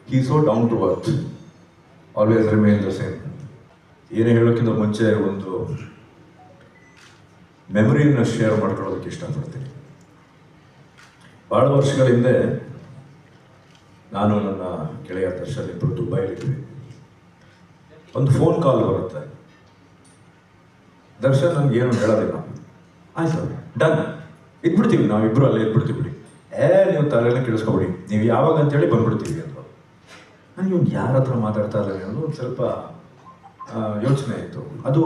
He so down to earth, always remain the same. ಏನೇ ಹೇಳೋಕ್ಕಿಂತ ಮುಂಚೆ ಒಂದು ಮೆಮೊರಿಯನ್ನು ಶೇರ್ ಮಾಡ್ಕೊಳ್ಳೋದಕ್ಕೆ ಇಷ್ಟಪಡ್ತೀನಿ. ಭಾಳ ವರ್ಷಗಳ ಹಿಂದೆ ನಾನು ನನ್ನ ಗೆಳೆಯ ದರ್ಶನ್ ಇಬ್ಬರು ದುಬೈಲಿದ್ವಿ. ಒಂದು ಫೋನ್ ಕಾಲ್ ಬರುತ್ತೆ. ದರ್ಶನ್ ನನಗೆ ಏನು ಹೇಳೋದಿಲ್ಲ. ಆಯ್ತು, ಡನ್, ಇದ್ಬಿಡ್ತೀವಿ, ನಾವಿಬ್ಬರು ಅಲ್ಲೇ ಇದ್ಬಿಡ್ತೀವಿ ಬಿಡಿ. ನೀವು ತಲೆನೇ ಕೇಳಿಸ್ಕೊಬಿಡಿ, ನೀವು ಯಾವಾಗ ಅಂತೇಳಿ ಬಂದ್ಬಿಡ್ತೀವಿ ಅಂತ. ನನಗೆ ಇವ್ನು ಯಾರ ಹತ್ರ ಮಾತಾಡ್ತಾ ಇದ್ದಾನೆ ಅನ್ನೋದು ಒಂದು ಸ್ವಲ್ಪ ಯೋಚನೆ ಇತ್ತು. ಅದು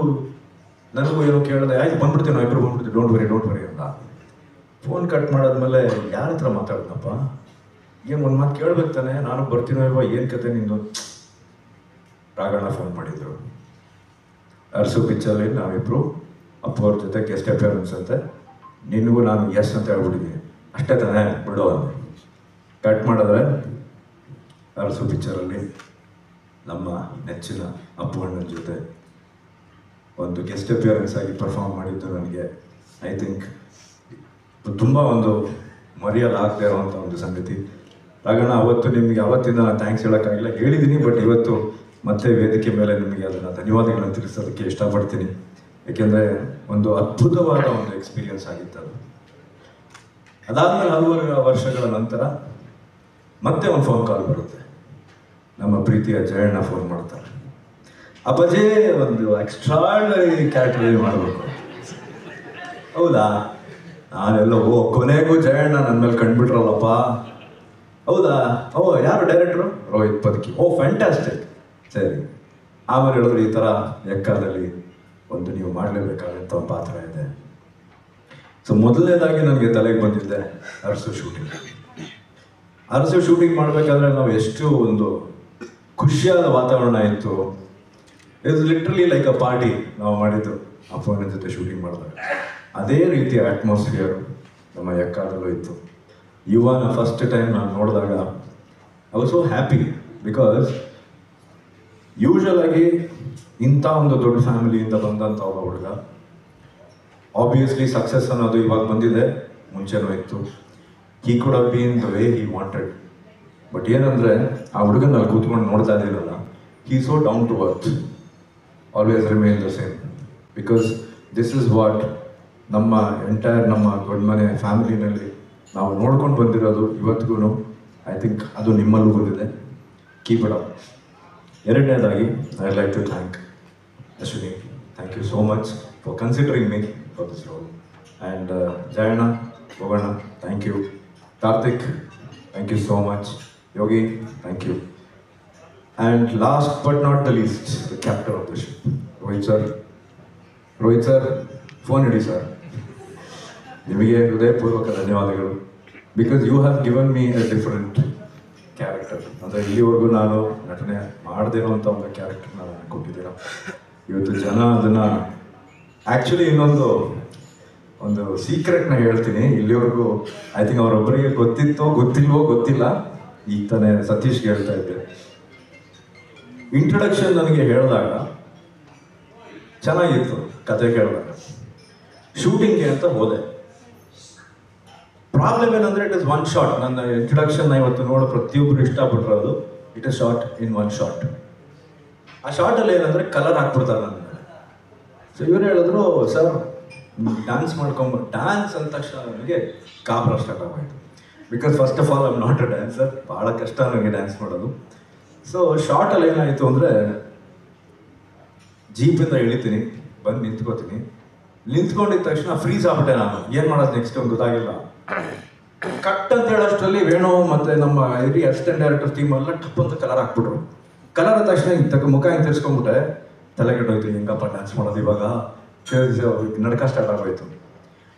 ನನಗೂ ಏನೋ ಕೇಳಿದೆ, ಆಯ್ತು ಬಂದ್ಬಿಡ್ತೀವಿ, ನಾವಿಬ್ಬರು ಬಂದ್ಬಿಡ್ತೀವಿ, ಡೋಂಟ್ ವರಿ ಅಂತ. ಫೋನ್ ಕಟ್ ಮಾಡಾದ್ಮೇಲೆ ಯಾರ ಹತ್ರ ಮಾತಾಡ್ದಪ್ಪ, ಏನು ಒಂದು ಮಾತು ಕೇಳ್ಬೇಕು ತಾನೆ, ನಾನು ಬರ್ತೀನೋ ಇಲ್ವಾ, ಏನು ಕತೆ ನಿಂದು. ರಾಘಣ್ಣ ಫೋನ್ ಮಾಡಿದ್ರು. ಅರಸು ಪಿಕ್ಚರಲ್ಲಿ ನಾವಿಬ್ಬರು ಅಪ್ಪು ಅವ್ರ ಜೊತೆ ಗೆಸ್ಟ್ ಅಪಿಯರೆನ್ಸ್ ಅಂತೆ, ನಿನಗೂ ನಾನು ಎಸ್ ಅಂತ ಹೇಳ್ಬಿಟ್ಟಿದ್ದೀನಿ, ಅಷ್ಟೇ ತಾನೇ ಬಿಡೋ ಅಂದೆ. ಕಟ್ ಮಾಡಿದ್ರೆ ಅರಸು ಪಿಕ್ಚರಲ್ಲಿ ನಮ್ಮ ನೆಚ್ಚಿನ ಅಪ್ಪು ಅಣ್ಣನ ಜೊತೆ ಒಂದು ಗೆಸ್ಟ್ ಅಪಿಯರೆನ್ಸ್ ಆಗಿ ಪರ್ಫಾರ್ಮ್ ಮಾಡಿದ್ದು ನನಗೆ ಐ ಥಿಂಕ್ ತುಂಬ ಒಂದು ಮರೆಯಲಾಗದೇ ಇರೋವಂಥ ಒಂದು ಸಂಗತಿ. ರಾಘಣ್ಣ, ಅವತ್ತು ನಿಮಗೆ ಅವತ್ತಿಂದ ನಾನು ಥ್ಯಾಂಕ್ಸ್ ಹೇಳೋಕ್ಕಾಗಿಲ್ಲ, ಹೇಳಿದ್ದೀನಿ, ಬಟ್ ಇವತ್ತು ಮತ್ತೆ ವೇದಿಕೆ ಮೇಲೆ ನಿಮಗೆ ಅದನ್ನು ಧನ್ಯವಾದಗಳನ್ನು ತಿಳಿಸೋದಕ್ಕೆ ಇಷ್ಟಪಡ್ತೀನಿ. ಏಕೆಂದರೆ ಒಂದು ಅದ್ಭುತವಾದ ಒಂದು ಎಕ್ಸ್ಪೀರಿಯನ್ಸ್ ಆಗಿತ್ತು ಅದು. ಅದಾದಮೇಲೆ ಹಲವಾರು ವರ್ಷಗಳ ನಂತರ ಮತ್ತೆ ಒಂದು ಫೋನ್ ಕಾಲ್ ಬರುತ್ತೆ. ನಮ್ಮ ಪ್ರೀತಿಯ ಜಯಣ್ಣ ಫೋನ್ ಮಾಡ್ತಾರೆ. ಅಪ್ಪಾಜಿ ಒಂದು ಎಕ್ಸ್ಟ್ರಾರ್ಡಿನರಿ ಕ್ಯಾರೆಕ್ಟರ್ ಮಾಡಬೇಕು. ಹೌದಾ? ನಾನೆಲ್ಲೋ ಕೊನೆಗೂ ಜಯಣ್ಣ ನನ್ನ ಮೇಲೆ ಕಂಡುಬಿಟ್ರಲ್ಲಪ್ಪ. ಹೌದಾ? ಯಾರು ಡೈರೆಕ್ಟ್ರು? ರೋಹಿತ್ ಪದಕಿ. ಫ್ಯಾಂಟಾಸ್ಟಿಕ್. ಸರಿ. ಆಮೇಲೆ ಹೇಳಿದ್ರು, ಈ ಥರ ಎಕ್ಕದಲ್ಲಿ ಒಂದು ನೀವು ಮಾಡಲೇಬೇಕಾದಂಥ ಒಂದು ಪಾತ್ರ ಇದೆ. ಸೊ ಮೊದಲನೇದಾಗಿ ನನಗೆ ತಲೆಗೆ ಬಂದಿದ್ದೆ ಅರಸು ಶೂಟಿಂಗ್. ಅರಸು ಶೂಟಿಂಗ್ ಮಾಡಬೇಕಾದ್ರೆ ನಾವು ಎಷ್ಟು ಒಂದು ಖುಷಿಯಾದ ವಾತಾವರಣ ಇತ್ತು. It's literally like a party ನಾವು ಮಾಡಿದ್ದು ಆ ಫೋನಿನ ಜೊತೆ ಶೂಟಿಂಗ್ ಮಾಡಿದಾಗ. ಅದೇ ರೀತಿಯ ಅಟ್ಮಾಸ್ಫಿಯರ್ ನಮ್ಮ ಎಕ್ಕಾದಲ್ಲೂ ಇತ್ತು. ಯುವನ ಫಸ್ಟ್ ಟೈಮ್ ನಾನು ನೋಡಿದಾಗ I was so happy, because usual ಆಗಿ ಇಂಥ ಒಂದು ದೊಡ್ಡ ಫ್ಯಾಮಿಲಿಯಿಂದ ಬಂದಂಥ ಒಬ್ಬ ಹುಡುಗ, ಆಬ್ವಿಯಸ್ಲಿ ಸಕ್ಸಸ್ ಅನ್ನೋದು ಇವಾಗ ಬಂದಿದೆ, ಮುಂಚೆನೂ ಇತ್ತು. He could have been the way he wanted. But ಏನಂದರೆ ಆ ಹುಡುಗನಲ್ಲಿ ಕೂತ್ಕೊಂಡು ನೋಡ್ತಾ ಇದ್ದೀರಲ್ಲ, he so down to earth, always remain the same. Because this is what ನಮ್ಮ ಎಂಟೈರ್ ನಮ್ಮ ದೊಡ್ಡ ಮನೆ ಫ್ಯಾಮಿಲಿನಲ್ಲಿ ನಾವು ನೋಡ್ಕೊಂಡು ಬಂದಿರೋದು ಇವತ್ತಿಗೂ. ಐ ಥಿಂಕ್ ಅದು ನಿಮ್ಮಲ್ಲೂ ಬಂದಿದೆ. Keep it up. ಎರಡನೇದಾಗಿ I like to thank Ashwini. Thank you so much for considering me for this role. And Jayanna, Bhoganna, thank you. Karthik, thank you so much. Yogi, thank you. And last but not the least, the captain of the ship, Rohit sir, phone ಇಡಿ sir. ನಿಮಗೆ ಹೃದಯಪೂರ್ವಕ ಧನ್ಯವಾದಗಳು. Because you have given me a different character. ಅಂದರೆ ಇಲ್ಲಿವರೆಗೂ ನಾನು ನಟನೆ ಮಾಡದೇ ಇರೋವಂಥ ಒಂದು ಕ್ಯಾರೆಕ್ಟರ್ ನಾನು ಕೊಟ್ಟಿದ್ದೀರ. ಇವತ್ತು ಜನ ಅದನ್ನು ಆ್ಯಕ್ಚುಲಿ ಒಂದು ಸೀಕ್ರೆಟ್ನ ಹೇಳ್ತೀನಿ. ಇಲ್ಲಿವರೆಗೂ ಐ ಥಿಂಕ್ ಅವರೊಬ್ಬರಿಗೆ ಗೊತ್ತಿಲ್ವೋ ಗೊತ್ತಿಲ್ಲ. ಈಗ ತಾನೇ ಸತೀಶ್ಗೆ ಹೇಳ್ತಾ ಇದ್ದೆ. ಇಂಟ್ರೊಡಕ್ಷನ್ ನನಗೆ ಹೇಳಿದಾಗ ಚೆನ್ನಾಗಿತ್ತು, ಕತೆ ಕೇಳಿದಾಗ. ಶೂಟಿಂಗ್ಗೆ ಅಂತ ಹೋದೆ. ಪ್ರಾಬ್ಲಮ್ ಏನಂದರೆ ಇಟ್ ಇಸ್ ಒನ್ ಶಾಟ್. ನನ್ನ ಇಂಟ್ರೊಡಕ್ಷನ್ನ ಇವತ್ತು ನೋಡೋ ಪ್ರತಿಯೊಬ್ಬರು ಇಷ್ಟಪಟ್ಟಿರೋದು it is shot in one shot. ಆ ಶಾರ್ಟಲ್ಲಿ ಏನಂದರೆ ಕಲರ್ ಹಾಕ್ಬಿಡ್ತಾರೆ ನನ್ನ ಮೇಲೆ. ಸೊ ಇವರು ಹೇಳಿದ್ರು, ಸರ್ ಡ್ಯಾನ್ಸ್ ಡ್ಯಾನ್ಸ್ ಅಂದ ತಕ್ಷಣ ನನಗೆ ಕಾಬರ ಸ್ಟಾರ್ಟ್ ಆಗೋಯ್ತು. Because first of all I am not a dancer. ಭಾಳ ಕಷ್ಟ ನನಗೆ ಡ್ಯಾನ್ಸ್ ಮಾಡೋದು. ಸೊ ಶಾರ್ಟಲ್ಲಿ ಏನಾಯಿತು ಅಂದರೆ, ಜೀಪಿಂದ ಇಳಿತೀನಿ, ಬಂದು ನಿಂತ್ಕೋತೀನಿ. ನಿಂತ್ಕೊಂಡಿದ್ದ ತಕ್ಷಣ ಫ್ರೀಸ್ ಆಗ್ಬಿಟ್ಟೆ ನಾನು. ಏನು ಮಾಡೋದು ನೆಕ್ಸ್ಟ್ ಒಂದು ಗೊತ್ತಾಗಿಲ್ಲ. ಕಟ್ ಅಂತ ಹೇಳೋಷ್ಟರಲ್ಲಿ ವೇಣು ಮತ್ತು ನಮ್ಮ ಇಡೀ ಅಸಿಸ್ಟೆಂಟ್ ಡೈರೆಕ್ಟರ್ ಟೀಮ್ ಎಲ್ಲ ಟಪ್ ಅಂತ ಕಲರ್ ಹಾಕ್ಬಿಟ್ರು. ಕಲರ್ ಆದ ತಕ್ಷಣ ಮುಖ ಹಿಂಗೆ ತಿರ್ಸ್ಕೊಂಡ್ಬಿಟ್ಟೆ. ತಲೆ ಕೆಟ್ಟೋಯ್ತು, ಹೆಂಗಪ್ಪ ಡ್ಯಾನ್ಸ್ ಮಾಡೋದು ಇವಾಗ, ನಡ್ಕ ಸ್ಟಾರ್ಟ್ ಆಗೋಯ್ತು.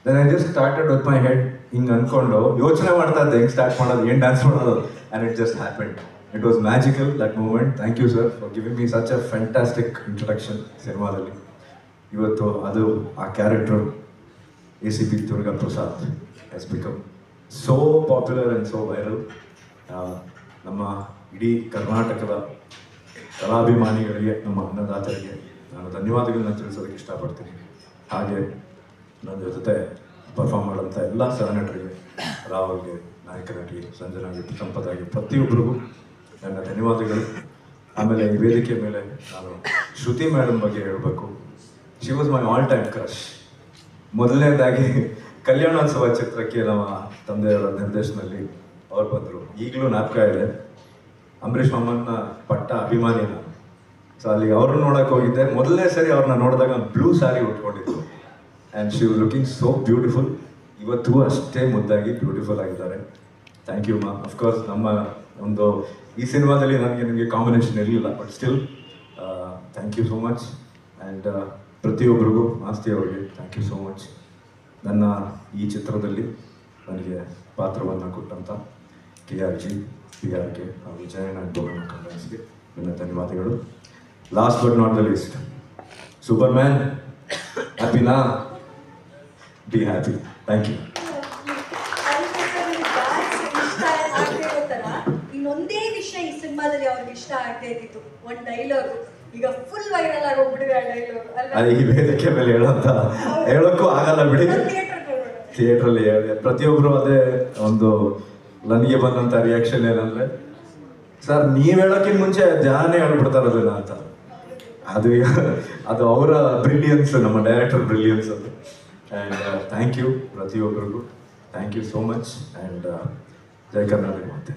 Then I just started with my head ಹಿಂಗೆ ಅಂದ್ಕೊಂಡು ಯೋಚನೆ ಮಾಡ್ತಾ ಇದ್ದೆ ಹೆಂಗೆ ಸ್ಟಾರ್ಟ್ ಮಾಡೋದು, ಏನು ಡ್ಯಾನ್ಸ್ ಮಾಡೋದು. And it just happened. It was magical that moment. Thank you sir for giving me such a fantastic introduction ಸಿನಿಮಾದಲ್ಲಿ. ಇವತ್ತು ಅದು ಆ character ACP Durga Prasad has become so popular and so viral. ನಮ್ಮ ಇಡೀ ಕರ್ನಾಟಕದ ಕಲಾಭಿಮಾನಿಗಳಿಗೆ, ನಮ್ಮ ಅನ್ನದಾತರಿಗೆ ನಾನು ಧನ್ಯವಾದಗಳನ್ನ ತಿಳಿಸೋದಕ್ಕೆ ಇಷ್ಟಪಡ್ತೀನಿ. ಹಾಗೆ ನನ್ನ ಜೊತೆ ಪರ್ಫಾರ್ಮ್ ಮಾಡೋಂಥ ಎಲ್ಲ ಸಹನಟರಿಗೆ, ರಾಹುಲ್ಗೆ, ನಾಯಕ ನಟಿ ಸಂಜನಾಗಿ, ಸಂಪದಾಗಿ, ಪ್ರತಿಯೊಬ್ಬರಿಗೂ ನನ್ನ ಧನ್ಯವಾದ. ಧನ್ಯವಾದಗಳು. ಆಮೇಲೆ ಈ ವೇದಿಕೆ ಮೇಲೆ ನಾನು ಶ್ರುತಿ ಮೇಡಮ್ ಬಗ್ಗೆ ಹೇಳಬೇಕು. She was my all time crush. ಮೊದಲನೇದಾಗಿ ಕಲ್ಯಾಣೋತ್ಸವ ಚಿತ್ರಕ್ಕೆ ನಮ್ಮ ತಂದೆಯವರ ನಿರ್ದೇಶನದಲ್ಲಿ ಅವ್ರು ಬಂದರು. ಈಗಲೂ ಜ್ಞಾಪಕ ಇದೆ. ಅಂಬರೀಷ್ ಮಾಮನ್ನ ಪಟ್ಟ ಅಭಿಮಾನಿ ನಾನು. ಸೊ ಅಲ್ಲಿ ಅವ್ರನ್ನ ನೋಡೋಕೆ ಹೋಗಿದ್ದೆ. ಮೊದಲನೇ ಸರಿ ಅವ್ರನ್ನ ನೋಡಿದಾಗ ಬ್ಲೂ ಸ್ಯಾರಿ ಉಟ್ಕೊಂಡಿದ್ದು. And she was looking so beautiful. ಇವತ್ತು ಅಷ್ಟೇ ಮುದ್ದಾಗಿ ಬ್ಯೂಟಿಫುಲ್ ಆಗಿದ್ದಾರೆ. ಥ್ಯಾಂಕ್ ಯು ಮಾ. ಅಫ್ಕೋರ್ಸ್ ನಮ್ಮ ಒಂದು ಈ ಸಿನಿಮಾದಲ್ಲಿ ನಿಮಗೆ ಕಾಂಬಿನೇಷನ್ ಇರಲಿಲ್ಲ, but still thank you so much. And ಪ್ರತಿಯೊಬ್ಬರಿಗೂ, ಮಾಸ್ತಿ ಅವರಿಗೆ ಥ್ಯಾಂಕ್ ಯು ಸೋ ಮಚ್. ನನ್ನ ಈ ಚಿತ್ರದಲ್ಲಿ ನನಗೆ ಪಾತ್ರವನ್ನು ಕೊಟ್ಟಂಥ KRG, PRK ಹಾಗೂ ಜಯಣ್ಣ ಗೋಗಣ್ಣ ಕಂಪನೀಸ್ಗೆ ನನ್ನ ಧನ್ಯವಾದಗಳು. Last but not the least, superman, ಹ್ಯಾಪಿನಾ? Be happy. Thank you. ಇನ್ನೊಂದೇ ವಿಷಯ ಈ ಸಿನಿಮಾದಲ್ಲಿ ಅವ್ರಿಗೆ ಇಷ್ಟ ಆಗದೆ ಇದ್ದಿತ್ತು, ಒಂದು ಡೈಲಾಗ್ ಈಗ ಫುಲ್ ವೈರಲ್ ಆಗೋಗ್ಬಿಟ್ಟಿದೆ ಆ ಡೈಲಾಗ್. ಈ ವೇದಿಕೆ ಮೇಲೆ ಹೇಳೋಕ್ಕೂ ಆಗಲ್ಲ ಬಿಡಿ. ಥಿಯೇಟ್ರಲ್ಲಿ ಪ್ರತಿಯೊಬ್ಬರು ಅದೇ ಒಂದು ನನಗೆ ಬಂದಂಥ ರಿಯಾಕ್ಷನ್ ಏನಂದ್ರೆ, ಸರ್ ನೀವು ಹೇಳೋಕ್ಕಿಂತ ಮುಂಚೆ ಜಾನೇ ಹೇಳ್ಬಿಡ್ತಾರಲ್ಲ ಅಂತ. ಅದು ಅವರ ಬ್ರಿಲಿಯನ್ಸ್, ನಮ್ಮ ಡೈರೆಕ್ಟರ್ ಬ್ರಿಲಿಯನ್ಸ್ ಅದು. ಆ್ಯಂಡ್ ಥ್ಯಾಂಕ್ ಯು ಪ್ರತಿಯೊಬ್ಬರಿಗೂ. Thank you so much. And ಜೈ ಕರ್ನಾಟಕ ಮಾತೆ.